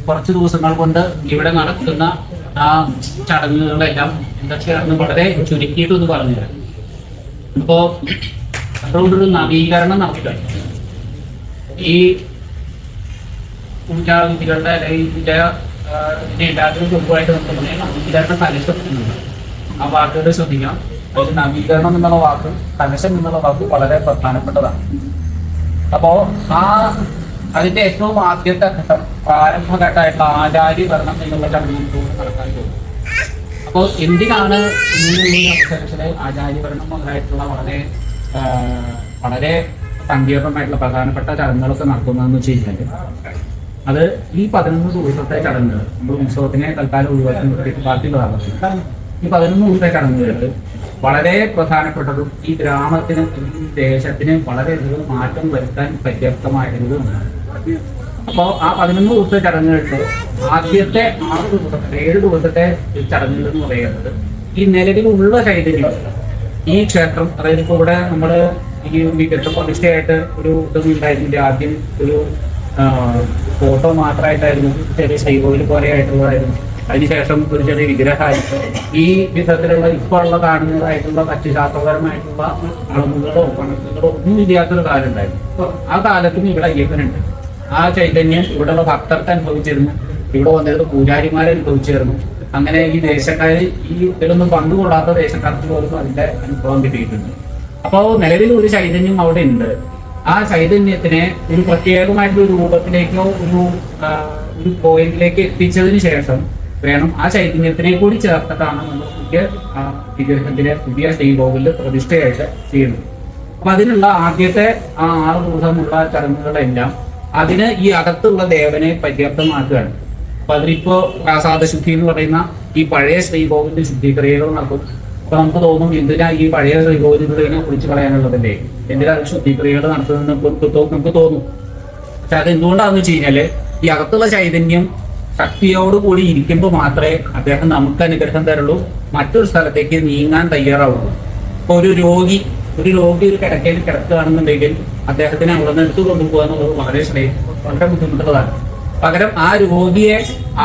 കുറച്ച് ദിവസങ്ങൾ കൊണ്ട് ഇവിടെ നടക്കുന്ന ആ ചടങ്ങുകളെല്ലാം എന്തൊക്കെയാണെന്ന് വളരെ ചുരുക്കിയിട്ടൊന്ന് പറഞ്ഞുതരാം. ഇപ്പോ അതുകൊണ്ടൊരു നവീകരണം നടത്തുക. ഈ പൂജാവിധികളുടെ അല്ലെങ്കിൽ ഇതിന്റെ എല്ലാത്തിനും മുമ്പായിട്ട് നമുക്ക് നവീകരണം കലശം ആ വാക്കുകൾ ശ്രദ്ധിക്കണം. അതിൽ നവീകരണം എന്നുള്ള വാക്ക്, കലശം എന്നുള്ള വാക്ക് വളരെ പ്രധാനപ്പെട്ടതാണ്. അപ്പോ അതിന്റെ ഏറ്റവും ആദ്യത്തെ ഘട്ടം, പ്രാരംഭഘട്ടമായിട്ടുള്ള ആചാര്യ ഭരണം എന്നുള്ള ചടങ്ങിലൂടെ നടക്കാൻ പോകും. അപ്പോൾ എന്തിനാണ് ഇങ്ങനെയുള്ള അവസരത്തില് ആചാര്യഭരണം മുതലായിട്ടുള്ള വളരെ സങ്കീർണമായിട്ടുള്ള പ്രധാനപ്പെട്ട ചടങ്ങുകളൊക്കെ നടത്തുന്നതെന്ന് വെച്ച് കഴിഞ്ഞാൽ, അത് ഈ 11 ദിവസത്തെ ചടങ്ങുകൾ നമ്മൾ ഉത്സവത്തിനെ തൽക്കാലം ഒഴിവാക്കി നിർത്തിയിട്ട് ബാക്കിയുള്ളതാണ്. ഈ 11 ദിവസത്തെ ചടങ്ങുകൾ വളരെ പ്രധാനപ്പെട്ടതും ഈ ഗ്രാമത്തിന്, ഈ ദേശത്തിന് വളരെയധികം മാറ്റം വരുത്താൻ പര്യാപ്തമായിരുന്നതുമാണ്. അപ്പോൾ ആ 11 ദിവസത്തെ ചടങ്ങുകളിൽ ആദ്യത്തെ 6 ദിവസത്തെ 7 ദിവസത്തെ ചടങ്ങുകൾ എന്ന് പറയുന്നത് ഈ നിലവിലുള്ള ചൈതന്യം, ഈ ക്ഷേത്രം, അതായത് ഇപ്പോൾ ഇവിടെ നമ്മള് ഈ വിഗ്രഹ പ്രതിഷ്ഠയായിട്ട് ഒരു ഇതൊന്നും ഉണ്ടായിരുന്നില്ല. ആദ്യം ഒരു ഫോട്ടോ മാത്രമായിട്ടായിരുന്നു, ചെറിയ ശൈവോയിൽ പോലെ ആയിട്ടുള്ളതായിരുന്നു. അതിനുശേഷം ഒരു ചെറിയ വിഗ്രഹമായി ഈ വിധത്തിലുള്ള ഇപ്പോൾ ഉള്ള കാണുന്നതായിട്ടുള്ള ഭക്ഷ്യശാസ്ത്രപരമായിട്ടുള്ള അളവുകളോ കണക്കുകളോ ഒന്നും ഇല്ലാത്തൊരു കാലം ഉണ്ടായിരുന്നു. ആ കാലത്തും ഇവിടെ അയ്യപ്പനുണ്ട്. ആ ചൈതന്യം ഇവിടെയുള്ള ഭക്തർക്ക് അനുഭവിച്ചിരുന്നു, ഇവിടെ വന്നിരുന്ന പൂജാരിമാരെ അനുഭവിച്ചിരുന്നു. അങ്ങനെ ഈ ദേശക്കാർ, ഈ ഇതിലൊന്നും പങ്കുകൊള്ളാത്ത ദേശക്കാർക്ക് പോലും അതിന്റെ അനുഭവം കിട്ടിയിട്ടുണ്ട്. അപ്പോൾ നിലവിൽ ഒരു ചൈതന്യം അവിടെ ഉണ്ട്. ആ ചൈതന്യത്തിനെ ഒരു പ്രത്യേകമായിട്ടുള്ള രൂപത്തിലേക്കോ ഒരു പോയിന്റിലേക്ക് എത്തിച്ചതിന് ശേഷം വേണം ആ ചൈതന്യത്തിനെ കൂടി ചേർത്തിട്ടാണ് നമ്മൾ വിഗ്രഹത്തിലെ പുതിയ ശ്രീകോവിലിൽ പ്രതിഷ്ഠയായിട്ട് ചെയ്യുന്നത്. അപ്പൊ അതിനുള്ള ആദ്യത്തെ ആ 6 ദിവസമുള്ള ചടങ്ങുകളെല്ലാം അതിന് ഈ അകത്തുള്ള ദേവനെ പര്യാപ്തമാക്കുകയാണ്. അപ്പൊ അതിലിപ്പോ പ്രാസാദ ശുദ്ധി എന്ന് പറയുന്ന ഈ പഴയ ശ്രീകോവിലിന്റെ ശുദ്ധീകരണങ്ങൾ നടക്കും. അപ്പൊ നമുക്ക് തോന്നും, എന്തിനാ ഈ പഴയ ശ്രീകോവിലിനെ കുറിച്ച് കളയാനുള്ളതല്ലേ, എന്തിനാ അത് ശുദ്ധീകരണങ്ങൾ നടത്തുന്നത് നമുക്ക് തോന്നും. പക്ഷെ അത് എന്തുകൊണ്ടാണെന്ന് വെച്ച് കഴിഞ്ഞാല്, ഈ അകത്തുള്ള ചൈതന്യം ശക്തിയോടുകൂടി ഇരിക്കുമ്പോൾ മാത്രമേ അദ്ദേഹം നമുക്ക് അനുഗ്രഹം തരുള്ളൂ, മറ്റൊരു സ്ഥലത്തേക്ക് നീങ്ങാൻ തയ്യാറാവുള്ളൂ. ഇപ്പൊ ഒരു രോഗി ഒരു കിടക്കയിൽ കിടക്കുകയാണെന്നുണ്ടെങ്കിൽ അദ്ദേഹത്തിനെ അവിടെ നിന്ന് എടുത്തു കൊണ്ടുപോകുക എന്നുള്ളത് വളരെ ബുദ്ധിമുട്ടുള്ളതാണ്. പകരം ആ രോഗിയെ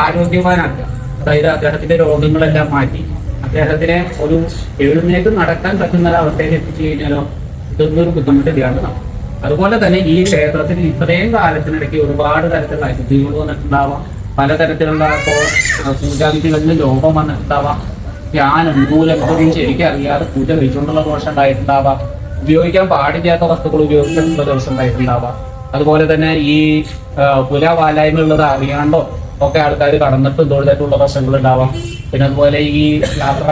ആരോഗ്യവാനാക്കുക, അതായത് അദ്ദേഹത്തിന്റെ രോഗങ്ങളെല്ലാം മാറ്റി അദ്ദേഹത്തിനെ ഒരു എഴുന്നേറ്റ് നടക്കാൻ പറ്റുന്ന ഒരവസ്ഥയിൽ എത്തിച്ചു കഴിഞ്ഞാലോ ഇതൊന്നും ഒരു ബുദ്ധിമുട്ടില്ലാണ്ട് നടക്കും. അതുപോലെ തന്നെ ഈ ക്ഷേത്രത്തിൽ ഇത്രയും കാലത്തിനിടയ്ക്ക് ഒരുപാട് തരത്തിലുള്ള അശുദ്ധികൾ വന്നിട്ടുണ്ടാവാം, പലതരത്തിലുള്ള പൂജാവിധികളിൽ ലോപം വന്നിട്ടുണ്ടാവാം, ധ്യാനം മൂലം ശരിക്കും അറിയാതെ പൂജ കഴിച്ചുകൊണ്ടുള്ള ദോഷം ഉണ്ടായിട്ടുണ്ടാവാം, ഉപയോഗിക്കാൻ പാടില്ലാത്ത വസ്തുക്കൾ ഉപയോഗിച്ചിട്ടുള്ള ദോഷം ഉണ്ടായിട്ടുണ്ടാവാം. അതുപോലെ തന്നെ ഈ പുലവാലായ്മ ഉള്ളത് അറിയാണ്ടോ ഒക്കെ ആൾക്കാർ കടന്നിട്ട് ഇതോടായിട്ടുള്ള പ്രശ്നങ്ങൾ ഉണ്ടാവാം. പിന്നെ അതുപോലെ ഈ യാത്ര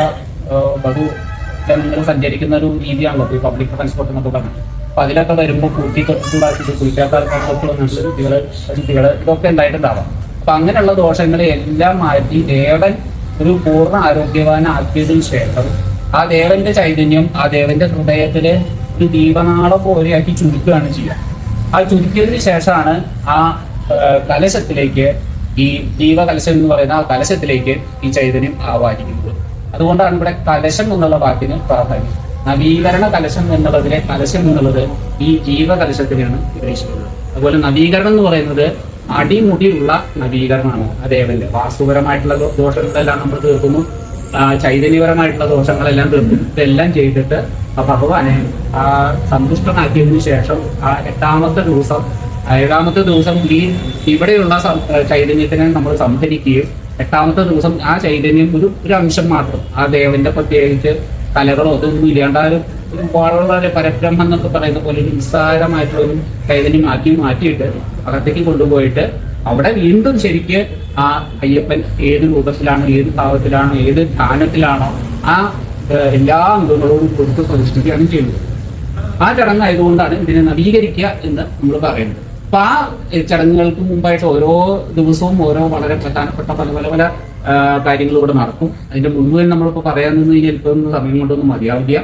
സഞ്ചരിക്കുന്ന ഒരു രീതിയാണല്ലോ ഈ പബ്ലിക് ട്രാൻസ്പോർട്ട് എന്നൊക്കെ പറഞ്ഞത്. അപ്പൊ അതിലൊക്കെ വരുമ്പോൾ കൂട്ടി തൊട്ടുണ്ടാക്കിയിട്ട് കുളിക്കാത്ത ശുദ്ധികള് ഇതൊക്കെ ഉണ്ടായിട്ടുണ്ടാവാം. അപ്പൊ അങ്ങനെയുള്ള ദോഷങ്ങളെ എല്ലാം മാറ്റി ദേവൻ ഒരു പൂർണ്ണ ആരോഗ്യവാനാക്കിയതിനു ശേഷം ആ ദേവന്റെ ചൈതന്യം ആ ദേവന്റെ ഹൃദയത്തില് ഒരു ദീപനാളം പോലെയാക്കി ചുരുക്കുകയാണ് ചെയ്യുക. ആ ചുരുക്കിയതിന് ശേഷമാണ് ആ കലശത്തിലേക്ക്, ഈ ജീവകലശം എന്ന് പറയുന്ന ആ കലശത്തിലേക്ക് ഈ ചൈതന്യം ആവാഹിക്കുന്നത്. അതുകൊണ്ടാണ് ഇവിടെ കലശം എന്നുള്ള വാക്കിന് പ്രാധാന്യം. നവീകരണ കലശം എന്നുള്ളതിലെ കലശം എന്നുള്ളത് ഈ ജീവകലശത്തിനാണ് ഉദ്ദേശിക്കുന്നത്. അതുപോലെ നവീകരണം എന്ന് പറയുന്നത് അടിമുടിയുള്ള നവീകരണമാണ്. ആ ദേവന്റെ വാസ്തുപരമായിട്ടുള്ള ദോഷങ്ങളെല്ലാം നമ്മൾ തീർക്കുന്നു, ചൈതന്യപരമായിട്ടുള്ള ദോഷങ്ങളെല്ലാം തീർക്കുന്നു. ഇതെല്ലാം ചെയ്തിട്ട് ആ ഭഗവാനെ സന്തുഷ്ടനാക്കിയതിനു ശേഷം ആ 7ാമത്തെ ദിവസം ഈ ഇവിടെയുള്ള ചൈതന്യത്തിനെ നമ്മൾ സംഭരിക്കുകയും 8ാമത്തെ ദിവസം ആ ചൈതന്യം ഒരു അംശം മാത്രം, ആ ദേവന്റെ പ്രത്യേകിച്ച് കലകളോ അതൊന്നും ഇല്ലാണ്ടാലും വളരെ പരബ്രഹ്മം എന്നൊക്കെ പറയുന്ന പോലെ ഒരു നിസ്സാരമായിട്ടുള്ള ഒരു ചൈതന്യം മാറ്റിയിട്ട് അകത്തേക്ക് കൊണ്ടുപോയിട്ട് അവിടെ വീണ്ടും ശരിക്ക് ആ അയ്യപ്പൻ ഏത് രൂപത്തിലാണോ, ഏത് ഭാവത്തിലാണോ, ഏത് ധ്യാനത്തിലാണോ ആ എല്ലാ അംഗങ്ങളോടും കൊടുത്ത് പ്രതിഷ്ഠിക്കുകയാണ് ചെയ്യുന്നത്. ആ ചടങ്ങായതുകൊണ്ടാണ് ഇതിനെ നവീകരിക്കുക എന്ന് നമ്മൾ പറയുന്നത്. അപ്പൊ ആ ചടങ്ങുകൾക്ക് മുമ്പായിട്ട് ഓരോ ദിവസവും ഓരോ വളരെ പ്രധാനപ്പെട്ട പല കാര്യങ്ങൾ ഇവിടെ നടക്കും. അതിന്റെ മുഴുവൻ നമ്മളിപ്പോൾ പറയാൻ നിന്ന് കഴിഞ്ഞാൽ ഇപ്പം സമയം കൊണ്ടൊന്നും മതിയാവില്ല.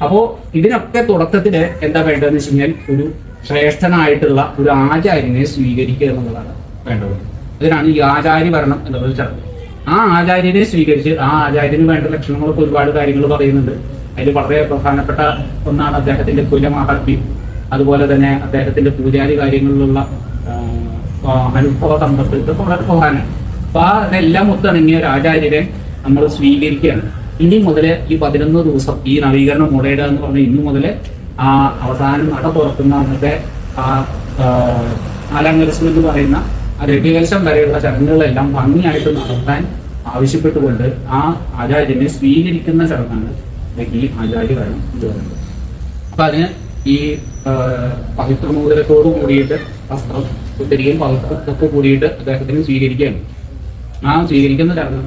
അപ്പോൾ ഇതിനൊക്കെ തുടക്കത്തില് എന്താ വേണ്ടതെന്ന് വെച്ച് കഴിഞ്ഞാൽ ഒരു ശ്രേഷ്ഠനായിട്ടുള്ള ഒരു ആചാര്യനെ സ്വീകരിക്കുക എന്നുള്ളതാണ് വേണ്ടത്. അതിനാണ് ഈ ആചാര്യ ഭരണം എന്നുള്ളത് ചടങ്ങ്. ആ ആചാര്യനെ സ്വീകരിച്ച് ആ ആചാര്യന് വേണ്ട ലക്ഷണങ്ങളൊക്കെ ഒരുപാട് കാര്യങ്ങൾ പറയുന്നുണ്ട്. അതിൽ വളരെ പ്രധാനപ്പെട്ട ഒന്നാണ് അദ്ദേഹത്തിന്റെ കുലമാഹാത്മ്യം, അതുപോലെ തന്നെ അദ്ദേഹത്തിന്റെ പൂജാരി കാര്യങ്ങളിലുള്ള അനുഭവ സമ്പത്ത് ഇതൊക്കെ വളരെ പ്രധാനമാണ്. അപ്പൊ അതെല്ലാം ഒത്തിണങ്ങിയ ഒരു ആചാര്യരെ നമ്മൾ സ്വീകരിക്കുകയാണ്. ഇനി മുതൽ ഈ 11 ദിവസം ഈ നവീകരണ മുടയിട എന്ന് പറഞ്ഞാൽ ഇന്നു മുതൽ ആ അവസാനം നട തുറക്കുന്ന അന്നത്തെ ആ ആലങ്കരസം എന്ന് പറയുന്ന ആ രവികലശം വരെയുള്ള ചടങ്ങുകളെല്ലാം ഭംഗിയായിട്ട് നടത്താൻ ആവശ്യപ്പെട്ടുകൊണ്ട് ആ ആചാര്യനെ സ്വീകരിക്കുന്ന ചടങ്ങാണ് ഈ ആചാര്യകരണം ഇത് പറയുന്നത്. അപ്പൊ അതിന് ഈ പവിത്രമൂലത്തോട് കൂടിയിട്ട് വസ്ത്രം ഉത്തരികയും പവിത്രത്തൊക്കെ കൂടിയിട്ട് അദ്ദേഹത്തിന് സ്വീകരിക്കുകയാണ്. ആ സ്വീകരിക്കുന്ന ചടങ്ങ്